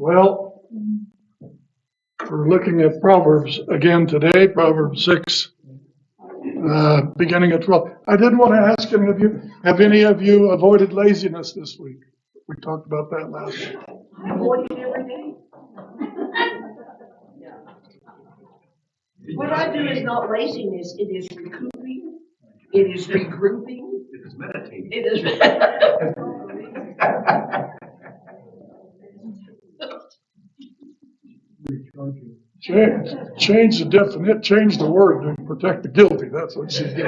Well, we're looking at Proverbs again today, Proverbs 6, beginning at 12. I did want to ask any of you, have any of you avoided laziness this week? We talked about that last week. I avoid it every day. What I do is not laziness, it is recouping, it is regrouping. It is meditating. It is. Change the definite, change the word to protect the guilty. That's what she's doing.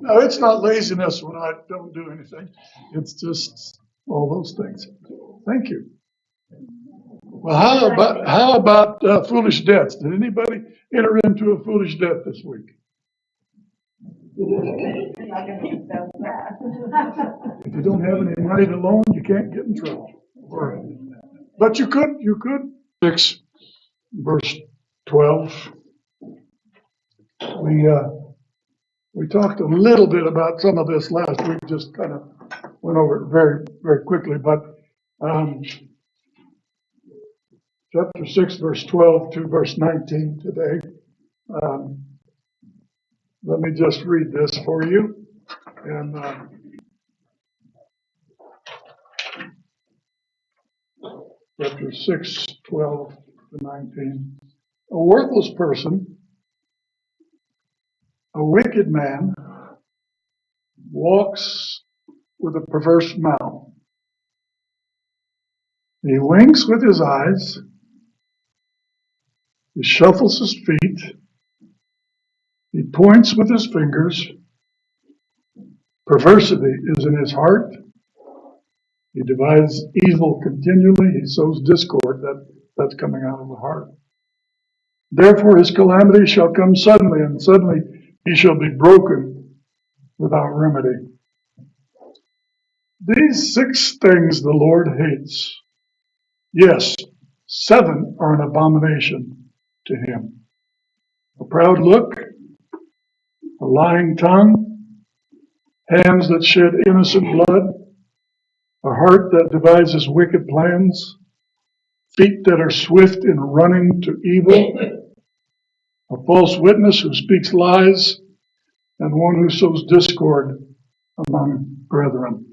No, it's not laziness when I don't do anything. It's just all those things. Thank you. Well, how about foolish debts? Did anybody enter into a foolish debt this week? If you don't have any money to loan, you can't get in trouble. But you could. 6 verse 12. We talked a little bit about some of this last week, just kind of went over it very, very quickly. But chapter 6, verse 12 to verse 19 today. Let me just read this for you. And chapter 6, 12 to 19. A worthless person, a wicked man, walks with a perverse mouth. He winks with his eyes. He shuffles his feet. He points with his fingers. Perversity is in his heart. He devises evil continually. He sows discord. That's coming out of the heart. Therefore his calamity shall come suddenly, and suddenly he shall be broken without remedy. These 6 things the Lord hates. Yes, 7 are an abomination to him. A proud look, a lying tongue, hands that shed innocent blood, a heart that devises wicked plans, feet that are swift in running to evil, a false witness who speaks lies, and one who sows discord among brethren.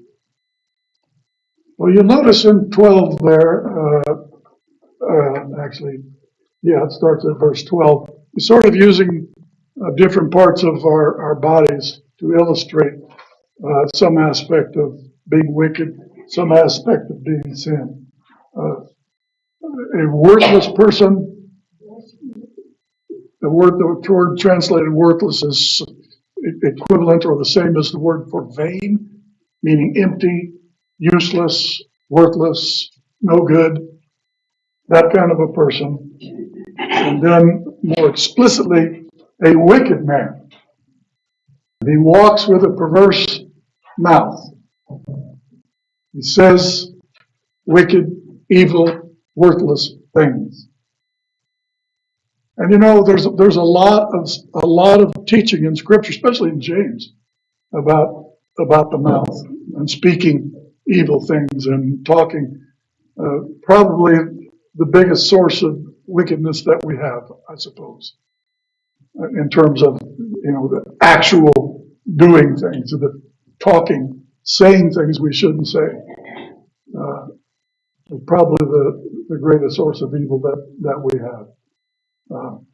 Well, you'll notice in 12 there, it starts at verse 12. He's sort of using different parts of our bodies to illustrate some aspect of being wicked, some aspect of being sin. A worthless person, the word translated worthless is equivalent or the same as the word for vain, meaning empty, useless, worthless, no good, that kind of a person. And then more explicitly, a wicked man. He walks with a perverse mouth. He says wicked, evil, worthless things. And there's a lot of teaching in Scripture, especially in James, about the mouth and speaking evil things and talking. Probably the biggest source of wickedness that we have, I suppose, in terms of the actual doing things, the talking, saying things we shouldn't say. Probably the greatest source of evil that we have.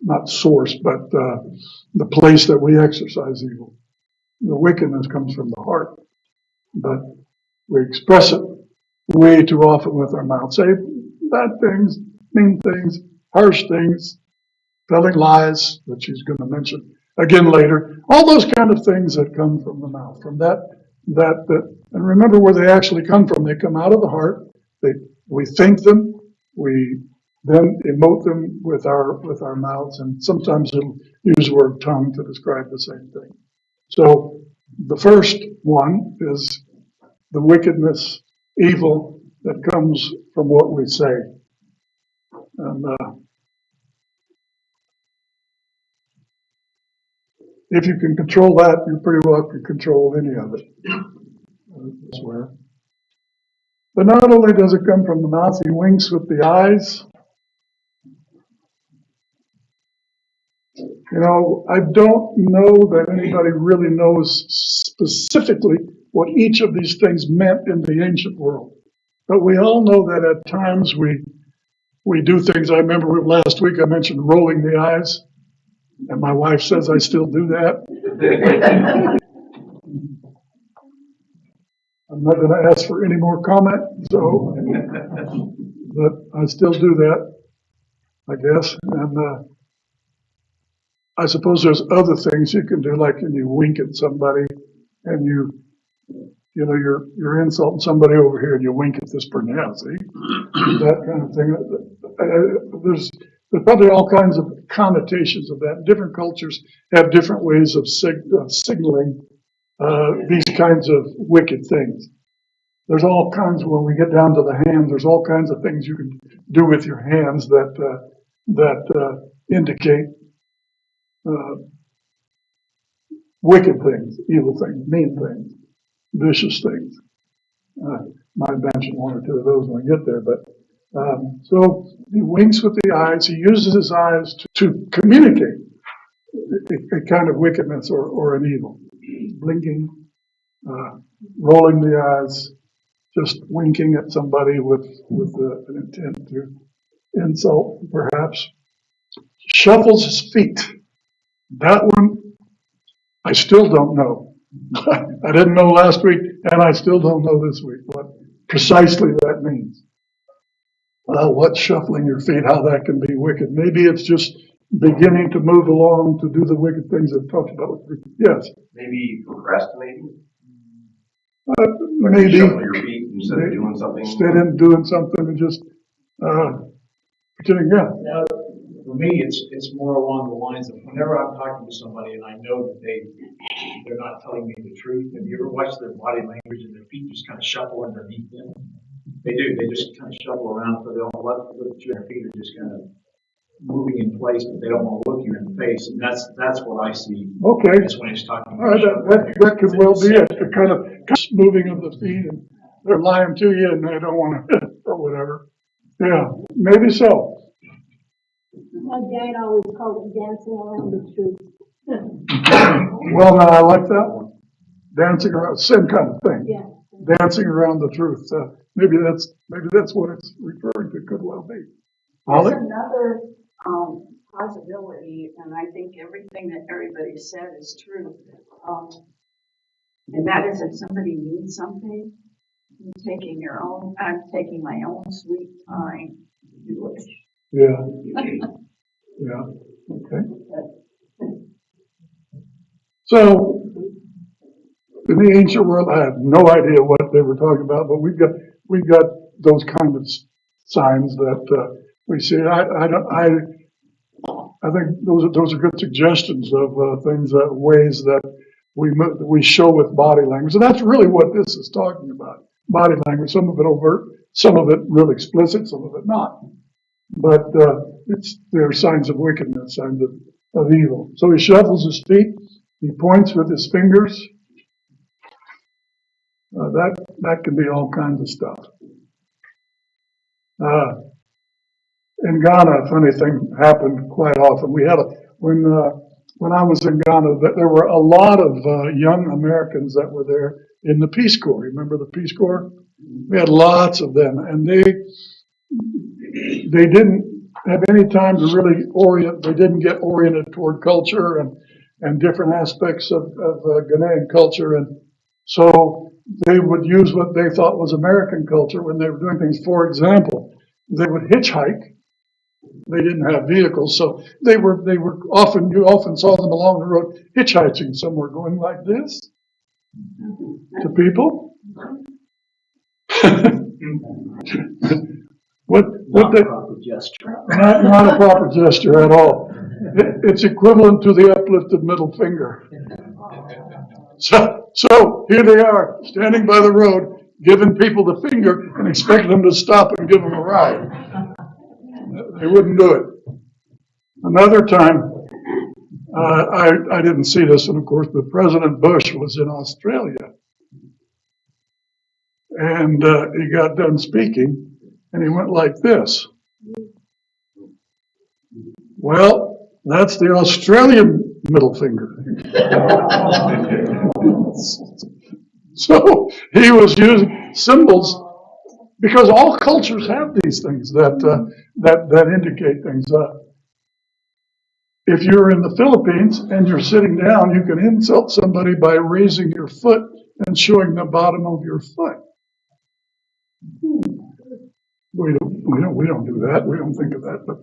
Not source, but the place that we exercise evil. The wickedness comes from the heart, but we express it way too often with our mouth. Say bad things, mean things, harsh things, telling lies, which he's going to mention again later. All those kind of things that come from the mouth, from that. And remember where they actually come from. They come out of the heart. We think them. We then emote them with our mouths, and sometimes it'll use the word tongue to describe the same thing. So the first one is the wickedness, evil that comes from what we say. And if you can control that, you pretty well can control any of it. I swear. But not only does it come from the mouth, he winks with the eyes. You know, I don't know that anybody really knows specifically what each of these things meant in the ancient world. But we all know that at times we do things. I remember last week I mentioned rolling the eyes, and my wife says I still do that. I'm not going to ask for any more comment, so, but I still do that, I guess. And I suppose there's other things you can do, like when you wink at somebody and you know, you're insulting somebody over here and you wink at this person. Yeah, see, that kind of thing. There's probably all kinds of connotations of that. Different cultures have different ways of signaling these kinds of wicked things. There's all kinds, when we get down to the hands, there's all kinds of things you can do with your hands that indicate wicked things, evil things, mean things, vicious things. Might mention one or two of those when we get there, but so he winks with the eyes. He uses his eyes to communicate a kind of wickedness or an evil. Blinking, rolling the eyes, just winking at somebody with an intent to insult, perhaps. Shuffles his feet. That one, I still don't know. I didn't know last week, and I still don't know this week what precisely that means. What shuffling your feet, how that can be wicked. Maybe it's just beginning to move along to do the wicked things I've talked about. Yes. Maybe procrastinating. Maybe. Shuffle your feet instead of doing something. Instead of doing something and just pretending, yeah. For me, it's more along the lines of whenever I'm talking to somebody and I know that they're not telling me the truth. Have you ever watched their body language and their feet just kind of shuffle underneath them? They do. They just kind of shuffle around so they don't look at you. Their feet are just kind of moving in place, but they don't want to look you in the face. And that's what I see. Okay. That's when he's talking. All right, that could well be it. The kind of moving of the feet, and they're lying to you, and they don't want to, or whatever. Yeah, maybe so. My dad always called it dancing around the truth. Well, now I like that one. Dancing around, same kind of thing. Yeah. Dancing around the truth. Maybe that's what it's referring to. Could well be. There's Holly? another possibility, and I think everything that everybody said is true. And that is if somebody needs something, I'm taking my own sweet time to do it. Yeah. Yeah. Okay. So, in the ancient world, I have no idea what they were talking about, but we've got those kind of signs that we see. I think those are good suggestions of ways that we show with body language, and that's really what this is talking about. Body language, some of it overt, some of it real explicit, some of it not. But there are signs of wickedness, signs of evil. So he shuffles his feet, he points with his fingers. That can be all kinds of stuff. In Ghana, a funny thing happened quite often. When I was in Ghana, there were a lot of young Americans that were there in the Peace Corps. Remember the Peace Corps? We had lots of them, and they didn't have any time to really they didn't get oriented toward culture and different aspects of Ghanaian culture. And so they would use what they thought was American culture when they were doing things. For example, they would hitchhike. They didn't have vehicles, so they were you often saw them along the road hitchhiking somewhere, going like this to people. Not a proper gesture. Not a proper gesture at all. It's equivalent to the uplifted middle finger. So here they are, standing by the road, giving people the finger and expecting them to stop and give them a ride. They wouldn't do it. Another time, I didn't see this, and of course, but President Bush was in Australia. And he got done speaking, and he went like this. Well, that's the Australian middle finger. So he was using symbols because all cultures have these things that indicate things. If you're in the Philippines and you're sitting down, you can insult somebody by raising your foot and showing the bottom of your foot. We don't do that. We don't think of that. But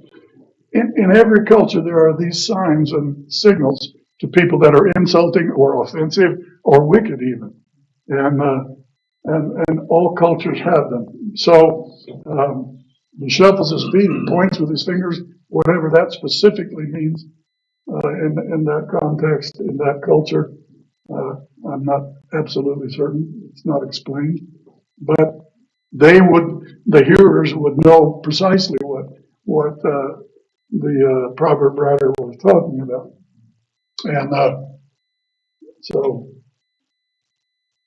in every culture, there are these signs and signals to people that are insulting or offensive or wicked even. And all cultures have them. So he shuffles his feet, he points with his fingers, whatever that specifically means in that context, in that culture. I'm not absolutely certain. It's not explained. But the hearers would know precisely what the proverb writer was talking about. And so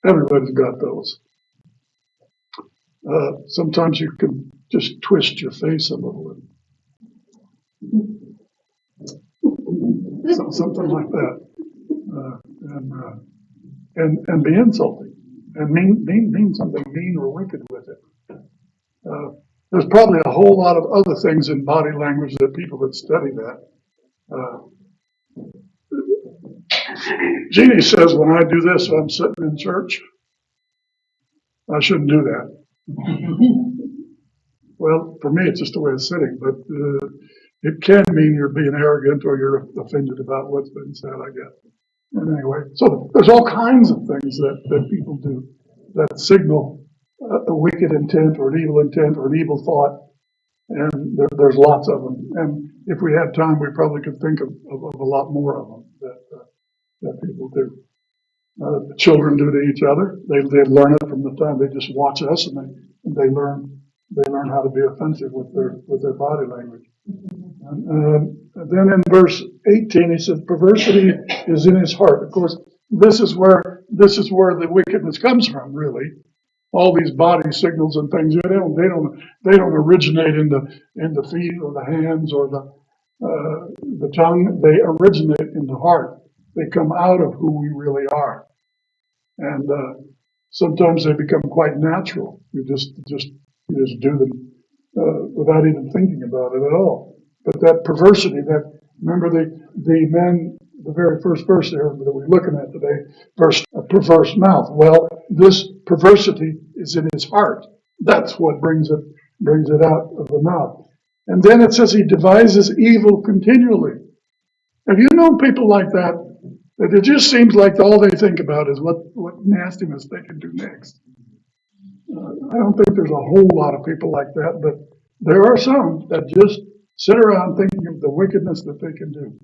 everybody's got those. Sometimes you can just twist your face a little bit. Something like that. And be insulting and mean something mean or wicked with it. There's probably a whole lot of other things in body language that people that study that. Jeannie says when I do this, I'm sitting in church. I shouldn't do that. Well, for me, it's just a way of sitting, but it can mean you're being arrogant or you're offended about what's been said, I guess. And anyway, so there's all kinds of things that people do that signal a wicked intent or an evil intent or an evil thought. And there's lots of them. And if we had time, we probably could think of a lot more of them that people do. Children do to each other. They learn it from the time they just watch us, and they learn how to be offensive with their body language. And then in verse 18, he says, "Perversity is in his heart." Of course, this is where the wickedness comes from. Really, all these body signals and things, they don't originate in the feet or the hands or the tongue. They originate in the heart. They come out of who we really are, and sometimes they become quite natural. You just do them without even thinking about it at all. But that perversity, remember the men, the very first verse there that we're looking at today, a perverse mouth. Well, this perversity is in his heart. That's what brings it out of the mouth. And then it says he devises evil continually. Have you known people like that? That it just seems like all they think about is what nastiness they can do next. I don't think there's a whole lot of people like that, but there are some that just sit around thinking of the wickedness that they can do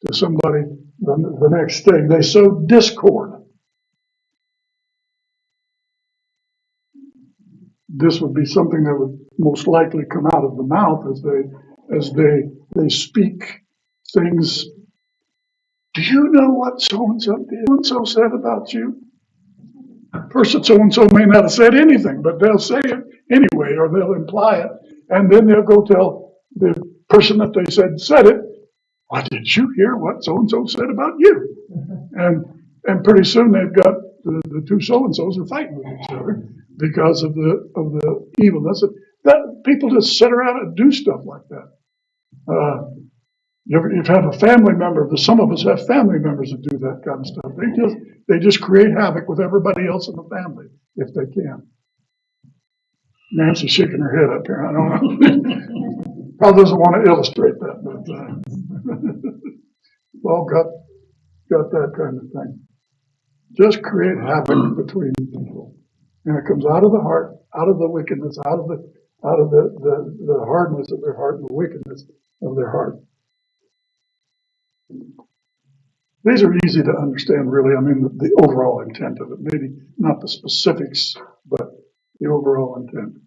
to somebody the next thing. They sow discord. This would be something that would most likely come out of the mouth as they speak things. Do you know what so-and-so did? So-and-so said about you? Person so-and-so may not have said anything, but they'll say it anyway, or they'll imply it, and then they'll go tell the person that they said it, "Why, did you hear what so-and-so said about you?" And pretty soon they've got the two so-and-sos are fighting with each other because of the evilness. That people just sit around and do stuff like that. You've had a family member. Some of us have family members that do that kind of stuff. They just create havoc with everybody else in the family if they can. Nancy's shaking her head up here. I don't know. Probably doesn't want to illustrate that, but we've all got that kind of thing. Just create havoc between people, and it comes out of the heart, out of the wickedness, out of the hardness of their heart and the wickedness of their heart. These are easy to understand, really. I mean, the overall intent of it, maybe not the specifics, but the overall intent.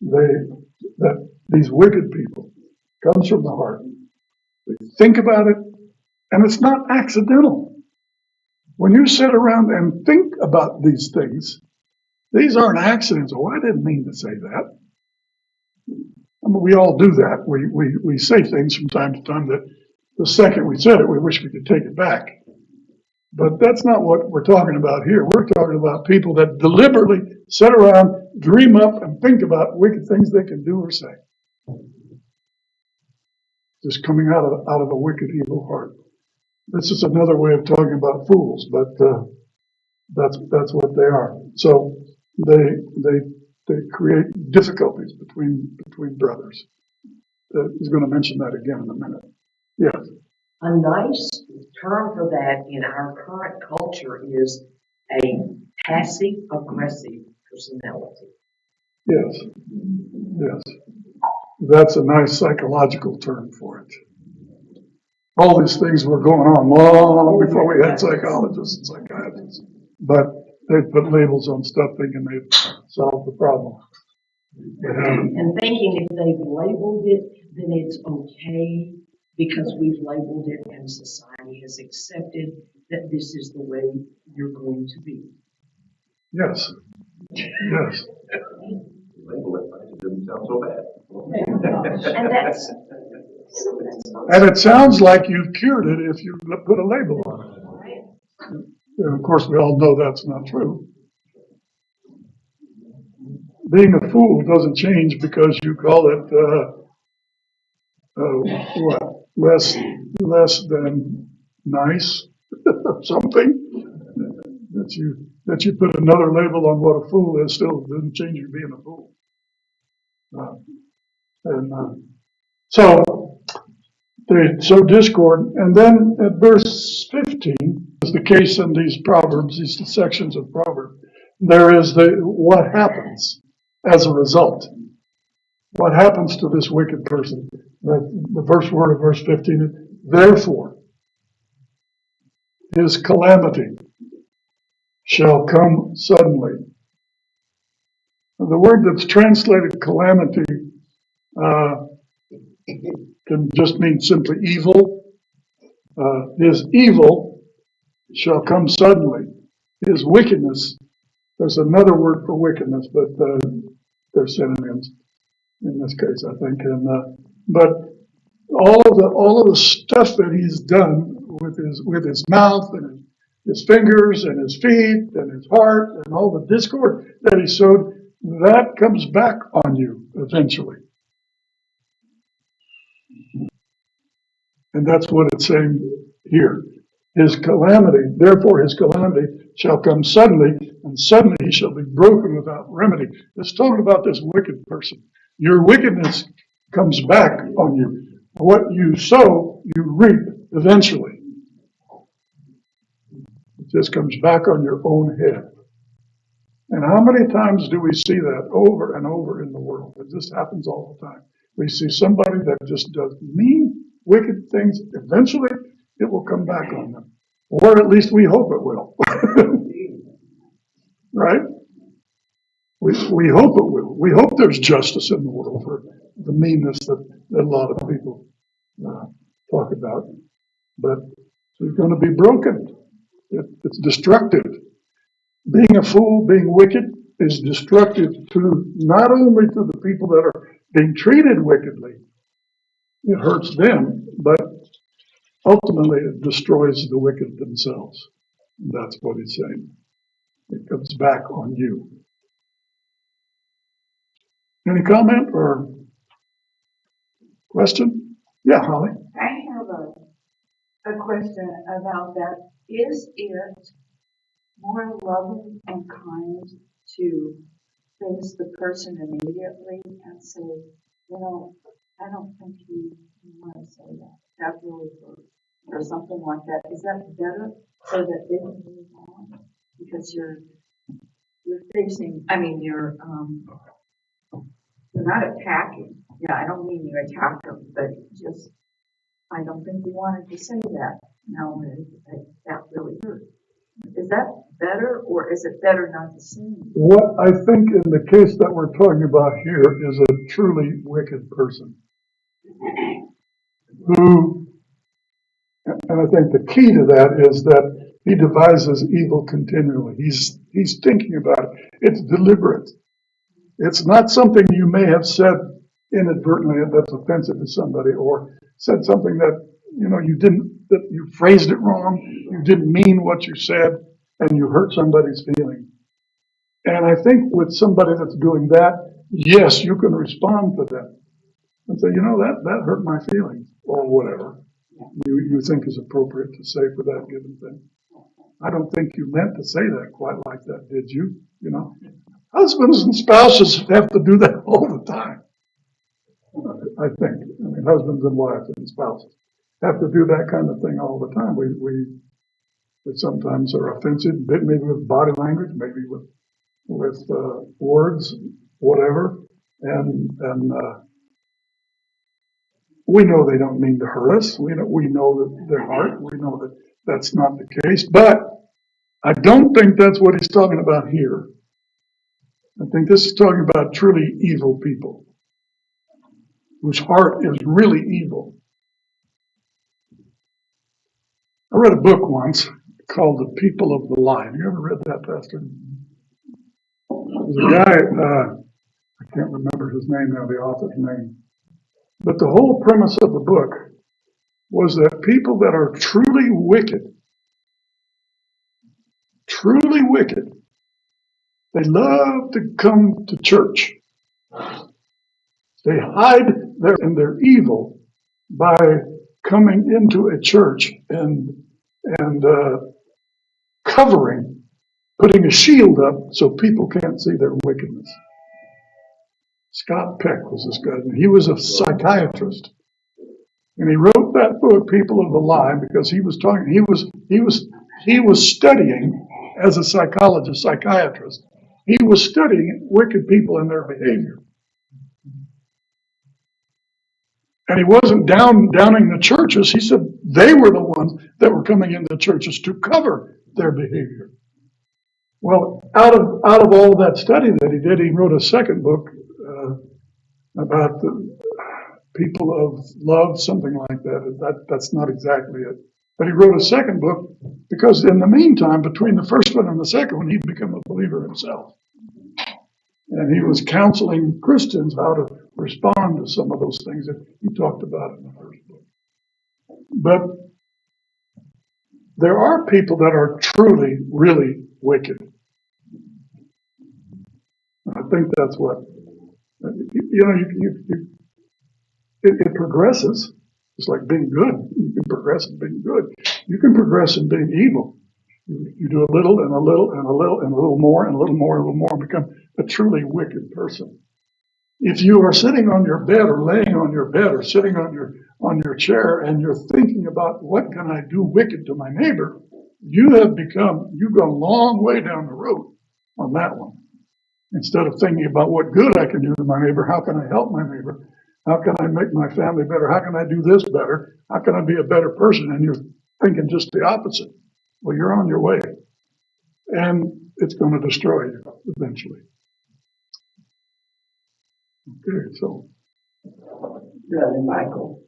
That these wicked people comes from the heart. They think about it, and it's not accidental. When you sit around and think about these things, These aren't accidents. Oh, I didn't mean to say that. I mean, we all do that. We say things from time to time that the second we said it, we wish we could take it back. But that's not what we're talking about here. We're talking about people that deliberately sit around, dream up, and think about wicked things they can do or say. Just coming out of a wicked, evil heart. This is another way of talking about fools, but that's what they are. So they create difficulties between brothers. He's going to mention that again in a minute. Yes. A nice term for that in our current culture is a passive-aggressive personality. Yes. Yes. That's a nice psychological term for it. All these things were going on long before we had psychologists and psychiatrists. But they put labels on stuff thinking they'd solve the problem. And thinking if they've labeled it, then it's okay because we've labeled it and society has accepted that this is the way you're going to be. Yes. Yes. Label it, but it doesn't sound so bad. And that's And it sounds like you've cured it if you put a label on it. And of course, we all know that's not true. Being a fool doesn't change because you call it less than nice or something. That you put another label on what a fool is still doesn't change you being a fool. So they sow discord, and then at verse 15 is the case in these Proverbs, these sections of Proverbs. There is what happens as a result. What happens to this wicked person? The first word of verse 15 is, therefore, his calamity shall come suddenly. The word that's translated calamity can just mean simply evil. His evil shall come suddenly. His wickedness, there's another word for wickedness, but they're synonyms in this case, I think. But all of the stuff that he's done with his mouth and his fingers and his feet and his heart and all the discord that he sowed, that comes back on you eventually. And that's what it's saying here. His calamity, therefore his calamity shall come suddenly, and suddenly he shall be broken without remedy. It's talking about this wicked person. Your wickedness comes back on you. What you sow, you reap eventually. It just comes back on your own head. And how many times do we see that over and over in the world? It just happens all the time. We see somebody that just does mean, wicked things. Eventually, it will come back on them. Or at least we hope it will. Right? We hope it will. We hope there's justice in the world for the meanness that a lot of people talk about. But it's going to be broken. It's destructive. Being a fool, being wicked, is destructive to not only to the people that are being treated wickedly. It hurts them, but ultimately it destroys the wicked themselves. And that's what he's saying. It comes back on you. Any comment or question? Yeah, Holly. I have a question about that. Is it more loving and kind to face the person immediately and say, I don't think you want to say that. That really hurt. Or something like that. Is that better so that they can move on? Because you're facing, you're not attacking. Yeah, I don't mean you attack them, but just, I don't think you wanted to say that. No, that really hurt. Is that better, or is it better not to say? What I think in the case that we're talking about here is a truly wicked person who, and I think the key to that is that He devises evil continually. He's thinking about it. It's deliberate. It's not something you may have said inadvertently that's offensive to somebody, or said something that, that you phrased it wrong, you didn't mean what you said, and you hurt somebody's feelings. And I think with somebody that's doing that, yes, you can respond to them and say, that hurt my feelings, or whatever you think is appropriate to say for that given thing. I don't think you meant to say that quite like that, did you? Husbands and spouses have to do that all the time. I think. Husbands and wives and spouses have to do that kind of thing all the time. We sometimes are offensive, maybe with body language, maybe with words, whatever, and we know they don't mean to hurt us. We know that their heart. We know that that's not the case. But I don't think that's what he's talking about here. I think this is talking about truly evil people whose heart is really evil. I read a book once called The People of the Lie. Have you ever read that, Pastor? There's a guy, I can't remember his name now, the author's name. But the whole premise of the book was that people that are truly wicked, they love to come to church. They hide their evil by coming into a church and covering, putting a shield up so people can't see their wickedness. Scott Peck was this guy. He was a psychiatrist, and he wrote that book, People of the Lie, because he was studying as a psychiatrist. He was studying wicked people and their behavior. And he wasn't downing the churches. He said they were the ones that were coming into churches to cover their behavior. Well, out of all that study that he did, he wrote a second book about the people of love, something like that. That's not exactly it. But he wrote a second book because in the meantime, between the first one and the second one, he'd become a believer himself. And he was counseling Christians how to respond to some of those things that he talked about in the first book. But there are people that are truly, really wicked. I think that's what, it progresses. It's like being good. You can progress in being good. You can progress in being evil. You do a little and a little and a little and a little more and a little more and a little more and become a truly wicked person. If you are sitting on your bed or laying on your bed or sitting on your chair and you're thinking about what can I do wicked to my neighbor, you've gone a long way down the road on that one. Instead of thinking about what good I can do to my neighbor, how can I help my neighbor? How can I make my family better? How can I do this better? How can I be a better person? And you're thinking just the opposite. Well, you're on your way. And it's going to destroy you eventually. Okay, so. Brother Michael,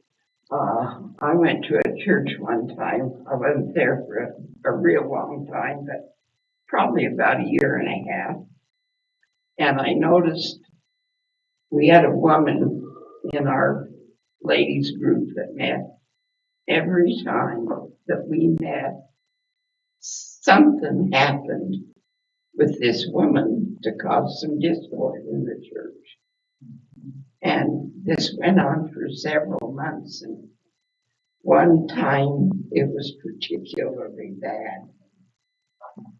I went to a church one time. I wasn't there for a real long time, but probably about a year and a half. And I noticed we had a woman in our ladies group that met. Every time that we met, something happened with this woman to cause some discord in the church. And this went on for several months. And one time it was particularly bad.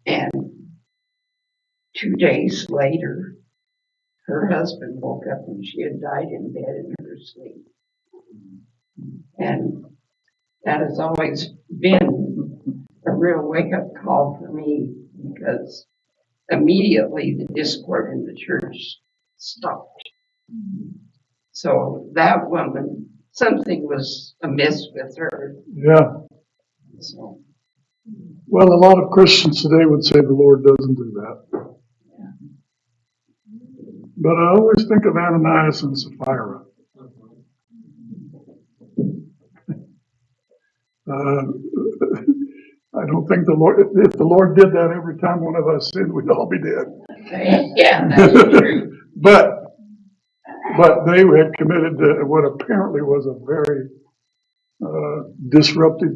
And 2 days later, her husband woke up and she had died in bed in her sleep. And that has always been a real wake-up call for me, because immediately the discord in the church stopped. So that woman, something was amiss with her. Yeah. So. Well, a lot of Christians today would say the Lord doesn't do that. But I always think of Ananias and Sapphira. I don't think the Lord, if the Lord did that every time one of us sinned, we'd all be dead. Yeah, that's true. But they had committed to what apparently was a very disruptive,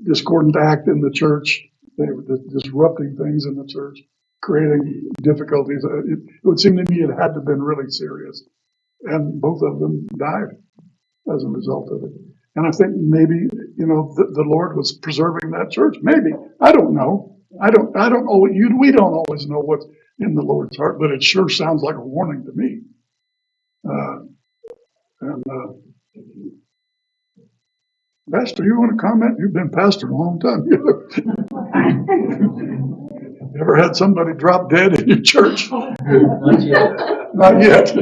discordant act in the church. They were disrupting things in the church, creating difficulties. It would seem to me it had to have been really serious. And both of them died as a result of it. And I think maybe, the Lord was preserving that church. Maybe. I don't know. I don't know. We don't always know what's in the Lord's heart, but it sure sounds like a warning to me. Pastor, you want to comment? You've been pastor a long time. You ever had somebody drop dead in your church? Not yet. Not yet.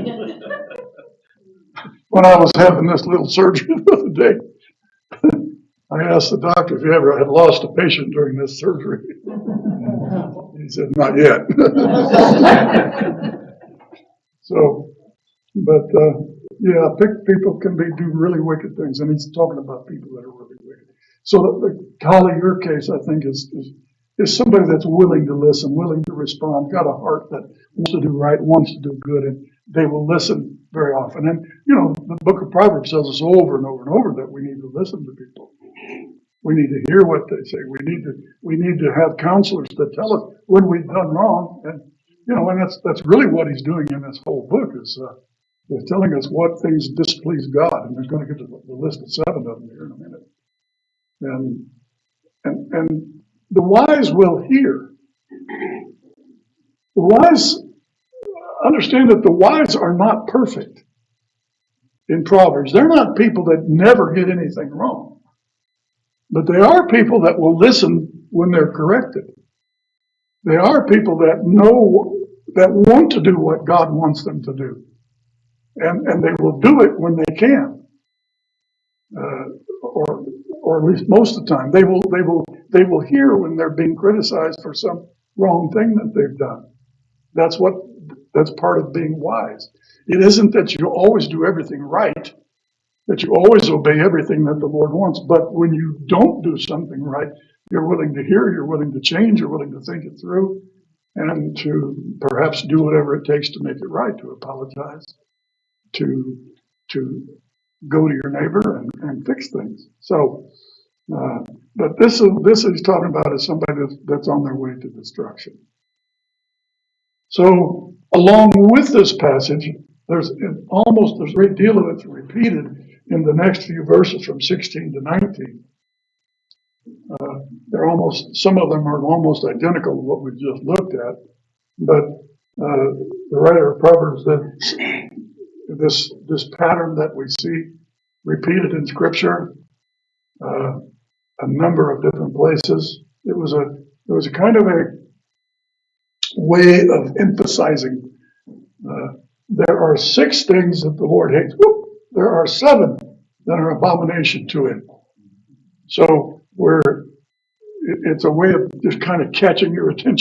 When I was having this little surgery the other day, I asked the doctor if he ever had lost a patient during this surgery. He said, not yet. So, but people can do really wicked things, and he's talking about people that are really wicked. So, Holly, your case, I think, is somebody that's willing to listen, willing to respond, got a heart that wants to do right, wants to do good, and they will listen very often. And the Book of Proverbs tells us over and over and over that we need to listen to people. We need to hear what they say. We need to have counselors that tell us when we've done wrong, and that's really what he's doing in this whole book is telling us what things displease God, and he's going to get to the list of 7 of them here in a minute. And the wise will hear. The wise understand that the wise are not perfect. In Proverbs, they're not people that never get anything wrong, but they are people that will listen when they're corrected. They are people that want to do what God wants them to do, and they will do it when they can, or at least most of the time. They will hear when they're being criticized for some wrong thing that they've done. That's part of being wise. It isn't that you always do everything right, that you always obey everything that the Lord wants, but when you don't do something right, you're willing to hear, you're willing to change, you're willing to think it through, and to perhaps do whatever it takes to make it right, to apologize, to go to your neighbor and fix things. So, but this he's talking about is somebody that's on their way to destruction. So, along with this passage, there's a great deal of it's repeated in the next few verses from 16 to 19. Some of them are almost identical to what we just looked at, but the writer of Proverbs that this pattern that we see repeated in Scripture, a number of different places. It was a kind of a way of emphasizing. There are 6 things that the Lord hates. There are 7 that are abomination to him. So it's a way of just kind of catching your attention